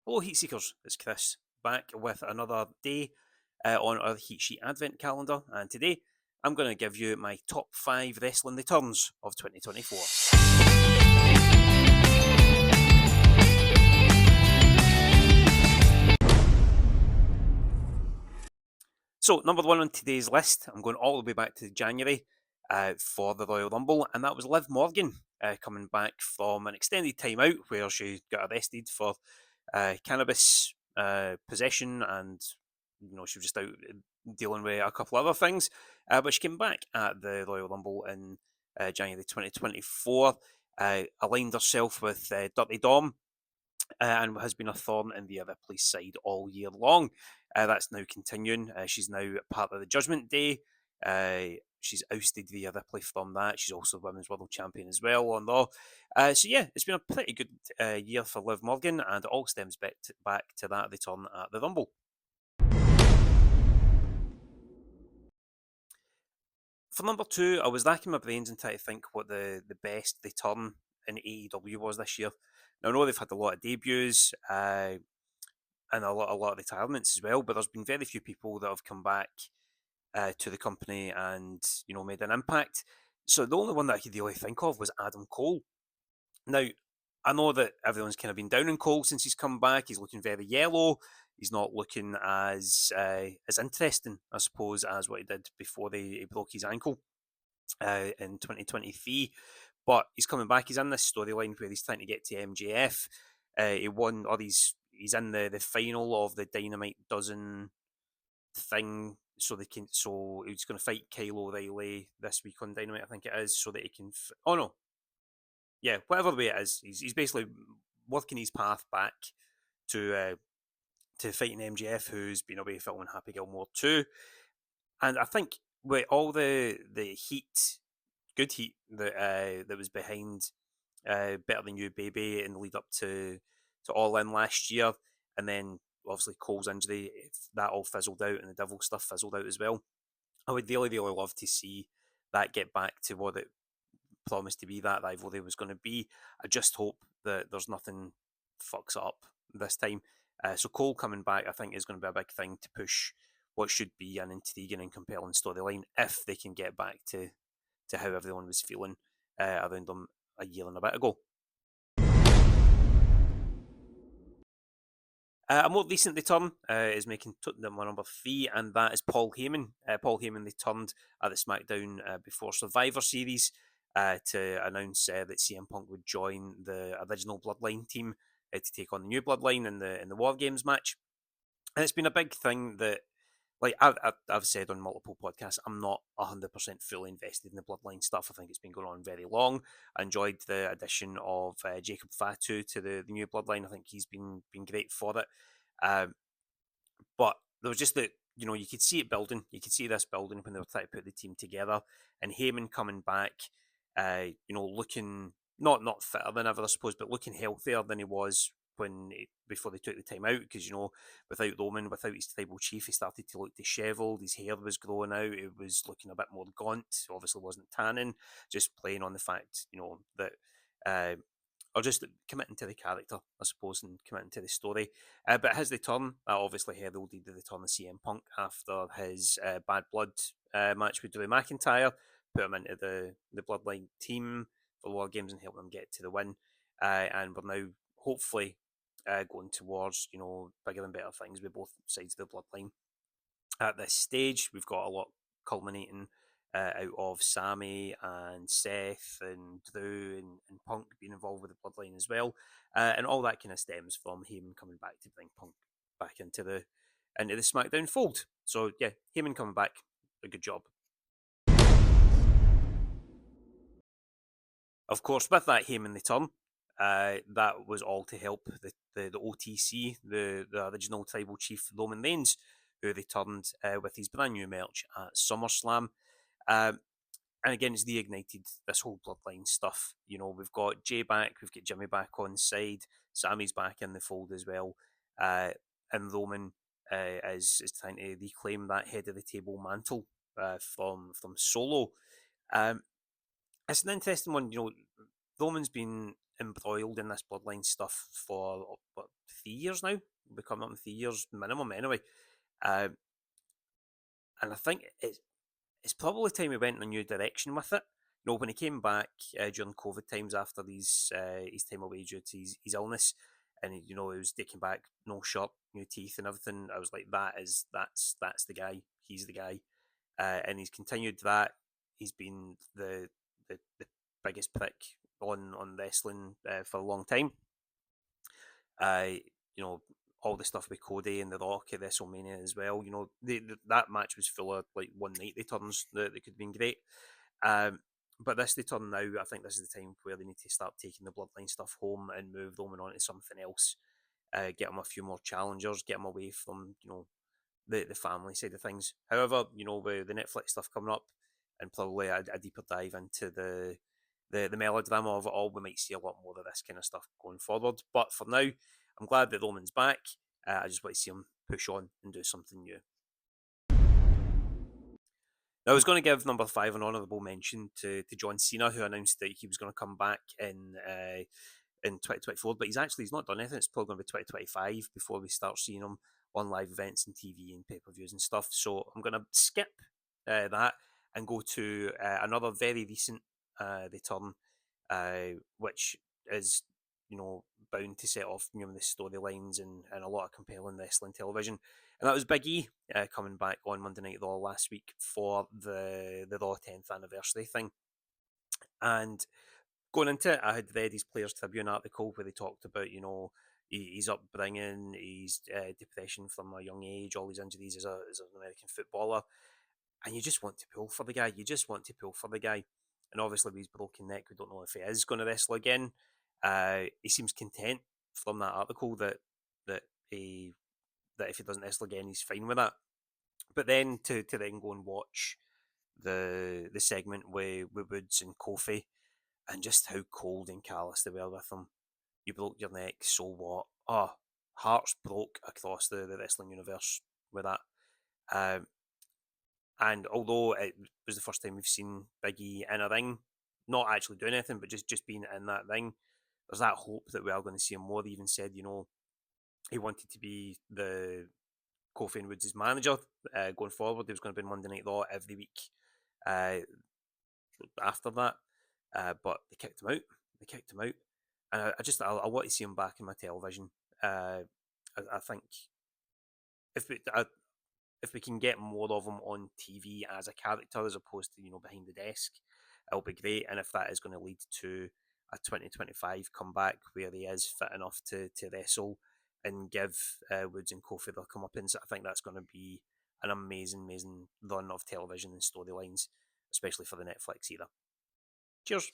Hello, Heat Seekers. It's Chris back with another day on our Heat Sheet Advent calendar, and today I'm going to give you my top 5 wrestling returns of 2024. So, number one on today's list, I'm going all the way back to January for the Royal Rumble, and that was Liv Morgan coming back from an extended time out where she got arrested for cannabis possession, and she was just out dealing with a couple other things. But she came back at the Royal Rumble in January 2024, aligned herself with Dirty Dom, and has been a thorn in the Ripley's side all year long. That's now continuing. She's now part of the Judgment Day. She's ousted Rhea Ripley from that. She's also Women's World Champion as well on Raw. So yeah, it's been a pretty good year for Liv Morgan, and it all stems back to that return at the Rumble. For number two, I was racking my brains and trying to think what the best return in AEW was this year. Now I know they've had a lot of debuts and a lot of retirements as well, but there's been very few people that have come back to the company and made an impact. So the only one that I could really think of was Adam Cole. Now I know that everyone's kind of been down on Cole since he's come back. He's looking very yellow. He's not looking as interesting, I suppose, as what he did before he broke his ankle in 2023. But he's coming back. He's in this storyline where he's trying to get to MJF. He won, or he's in the final of the Dynamite Dozen thing. So he's going to fight Kyle O'Reilly this week on Dynamite, I think it is, so that he can. Oh no, yeah, whatever the way it is, he's basically working his path back to fighting MJF, who's been away filming Happy Gilmore 2. And I think with all the heat, good heat that was behind Better Than You Baby in the lead up to All In last year, and then obviously Cole's injury, that all fizzled out, and the Devil stuff fizzled out as well. I would really, really love to see that get back to what it promised to be, that rivalry was going to be. I just hope that there's nothing fucks up this time. So Cole coming back, I think, is going to be a big thing to push what should be an intriguing and compelling storyline if they can get back to how everyone was feeling around them a year and a bit ago. A more recent return is making my number 3, and that is Paul Heyman. Paul Heyman returned at the SmackDown Before Survivor series to announce that CM Punk would join the original Bloodline team to take on the new Bloodline in the War Games match. And it's been a big thing that, like I've said on multiple podcasts, I'm not 100% fully invested in the Bloodline stuff. I think it's been going on very long. I enjoyed the addition of Jacob Fatu to the new Bloodline. I think he's been great for it. But there was just that, you could see it building. You could see this building when they were trying to put the team together. And Heyman coming back, looking not fitter than ever, I suppose, but looking healthier than he was before they took the time out, because without Roman, without his tribal chief, he started to look dishevelled. His hair was growing out. It was looking a bit more gaunt. Obviously, wasn't tanning. Just playing on the fact, that, or just committing to the character, I suppose, and committing to the story. But his return, obviously heralded the return of CM Punk after his Bad Blood match with Drew McIntyre, put him into the Bloodline team for War Games and help them get to the win. And we're now hopefully going towards bigger and better things with both sides of the Bloodline. At this stage, we've got a lot culminating out of Sammy and Seth and Drew and Punk being involved with the Bloodline as well, and all that kind of stems from Heyman coming back to bring Punk back into the SmackDown fold. So yeah, Heyman coming back, a good job. Of course, with that Heyman return, that was all to help the OTC, the original Tribal Chief Roman Reigns, who returned with his brand new merch at SummerSlam. And again, it's reignited this whole Bloodline stuff. We've got Jay back, we've got Jimmy back on side, Sammy's back in the fold as well, and Roman is trying to reclaim that head of the table mantle from Solo. It's an interesting one. Roman's been embroiled in this bloodline stuff for what, 3 years now. We'll be coming up in 3 years minimum anyway. And I think it's probably time we went in a new direction with it. You know, when he came back during COVID times after his time away due to his illness, and he was taking back, no shirt, new teeth, and everything. I was like, that's the guy. He's the guy, and he's continued that. He's been the biggest prick on wrestling for a long time. Uh, you know, all the stuff with Cody and The Rock at WrestleMania as well. You know, that match was full of like 190 turns that could have been great. But they turn now. I think this is the time where they need to start taking the bloodline stuff home and move Roman on to something else. Get him a few more challengers. Get him away from the family side of things. However, with the Netflix stuff coming up and probably a deeper dive into the melodrama of it all, we might see a lot more of this kind of stuff going forward. But for now, I'm glad that Roman's back. I just want to see him push on and do something new. Now, I was going to give number 5 an honourable mention to John Cena, who announced that he was going to come back in 2024, but he's not done anything. It's probably going to be 2025 before we start seeing him on live events and TV and pay-per-views and stuff. So I'm going to skip that and go to another very recent return, which is bound to set off numerous storylines and a lot of compelling wrestling television. And that was Big E coming back on Monday Night Raw last week for the Raw 10th anniversary thing. And going into it, I had read his Players Tribune article where they talked about, his upbringing, his depression from a young age, all his injuries as an American footballer. And you just want to pull for the guy. You just want to pull for the guy. And obviously, with his broken neck, we don't know if he is going to wrestle again. He seems content from that article that if he doesn't wrestle again, he's fine with that. But then to then go and watch the segment with Woods and Kofi, and just how cold and callous they were with him. You broke your neck, so what? Oh, hearts broke across the wrestling universe with that. And although it was the first time we've seen Big E in a ring, not actually doing anything, but just being in that ring, there's that hope that we are going to see him more. He even said, he wanted to be the Kofi and Woods' manager going forward. He was going to be Monday Night Raw every week after that, but they kicked him out. And I want to see him back in my television. I think if we can get more of him on TV as a character as opposed to behind the desk, it'll be great. And if that is going to lead to a 2025 comeback where he is fit enough to wrestle and give Woods and Kofi their comeuppance, I think that's going to be an amazing run of television and storylines, especially for the Netflix era. Cheers.